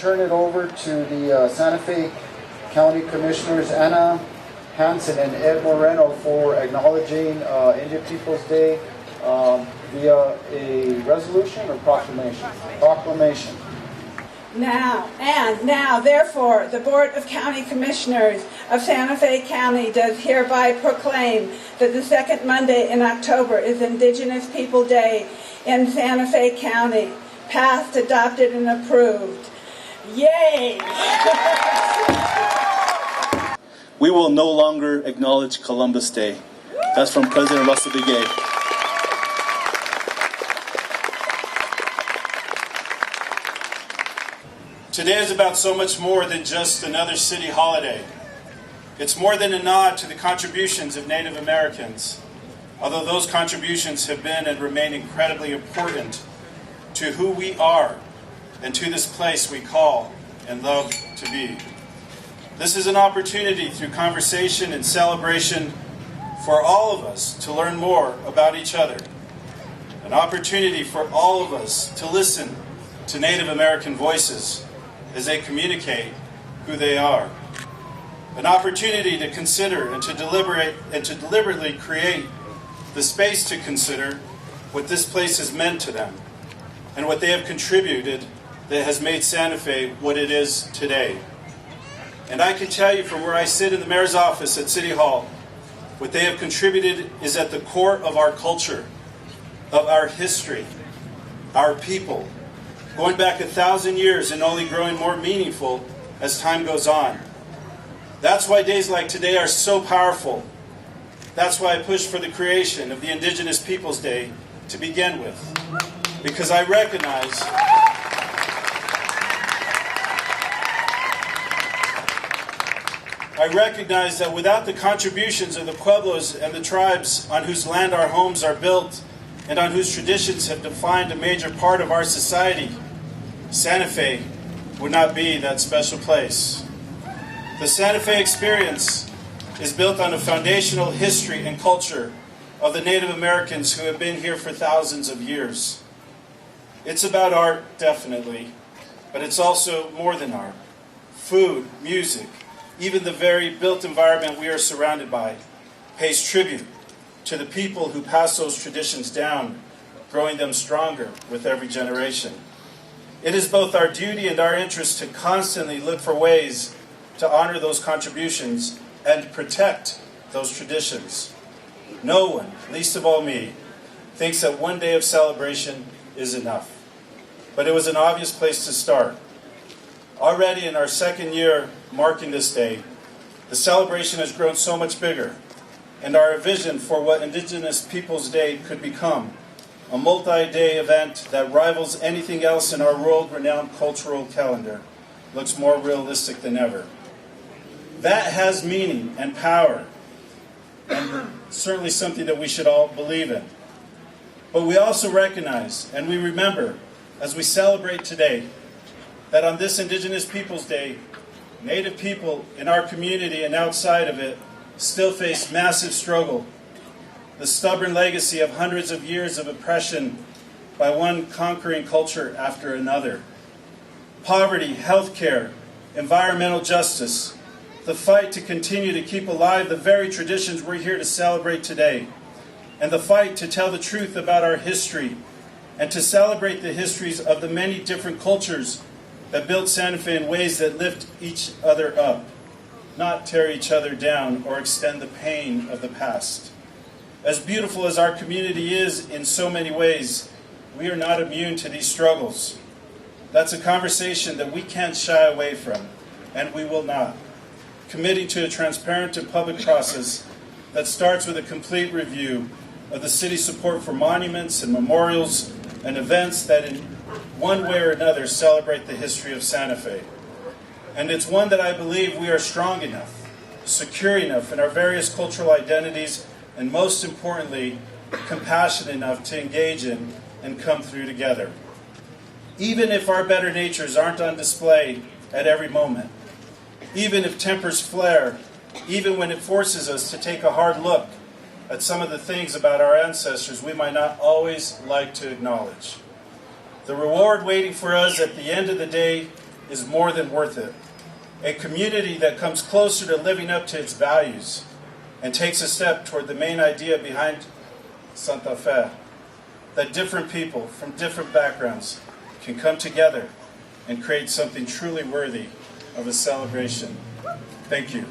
turn it over to the Santa Fe County Commissioners, Anna Hansen and Ed Moreno, for acknowledging Indian Peoples Day via a resolution or proclamation? Proclamation. Now, therefore, the Board of County Commissioners of Santa Fe County does hereby proclaim that the second Monday in October is Indigenous People Day in Santa Fe County. Passed, adopted, and approved. Yay! We will no longer acknowledge Columbus Day. That's from President Russell B. Gay. Today is about so much more than just another city holiday. It's more than a nod to the contributions of Native Americans, although those contributions have been and remain incredibly important to who we are and to this place we call and love to be. This is an opportunity through conversation and celebration for all of us to learn more about each other. An opportunity for all of us to listen to Native American voices as they communicate who they are. An opportunity to consider and to deliberate and to deliberately create the space to consider what this place has meant to them and what they have contributed that has made Santa Fe what it is today. And I can tell you from where I sit in the mayor's office at City Hall, what they have contributed is at the core of our culture, of our history, our people, going back 1,000 years and only growing more meaningful as time goes on. That's why days like today are so powerful. That's why I push for the creation of the Indigenous Peoples Day to begin with. Because I recognize that without the contributions of the Pueblos and the tribes on whose land our homes are built and on whose traditions have defined a major part of our society, Santa Fe would not be that special place. The Santa Fe experience is built on a foundational history and culture of the Native Americans who have been here for thousands of years. It's about art, definitely, but it's also more than art. Food, music, even the very built environment we are surrounded by pays tribute to the people who pass those traditions down, growing them stronger with every generation. It is both our duty and our interest to constantly look for ways to honor those contributions and protect those traditions. No one, least of all me, thinks that one day of celebration is enough. But it was an obvious place to start. Already in our second year marking this day, the celebration has grown so much bigger, and our vision for what Indigenous Peoples Day could become, a multi-day event that rivals anything else in our world-renowned cultural calendar, looks more realistic than ever. That has meaning and power, and certainly something that we should all believe in. But we also recognize and we remember, as we celebrate today, that on this Indigenous Peoples Day, Native people in our community and outside of it still face massive struggle, the stubborn legacy of hundreds of years of oppression by one conquering culture after another. Poverty, healthcare, environmental justice, the fight to continue to keep alive the very traditions we're here to celebrate today, and the fight to tell the truth about our history and to celebrate the histories of the many different cultures that built Santa Fe in ways that lift each other up, not tear each other down or extend the pain of the past. As beautiful as our community is in so many ways, we are not immune to these struggles. That's a conversation that we can't shy away from, and we will not. Committing to a transparent and public process that starts with a complete review of the city's support for monuments and memorials and events that in one way or another celebrate the history of Santa Fe. And it's one that I believe we are strong enough, secure enough in our various cultural identities, and most importantly, compassionate enough to engage in and come through together. Even if our better natures aren't on display at every moment, even if tempers flare, even when it forces us to take a hard look at some of the things about our ancestors we might not always like to acknowledge. The reward waiting for us at the end of the day is more than worth it. A community that comes closer to living up to its values and takes a step toward the main idea behind Santa Fe, that different people from different backgrounds can come together and create something truly worthy of a celebration. Thank you.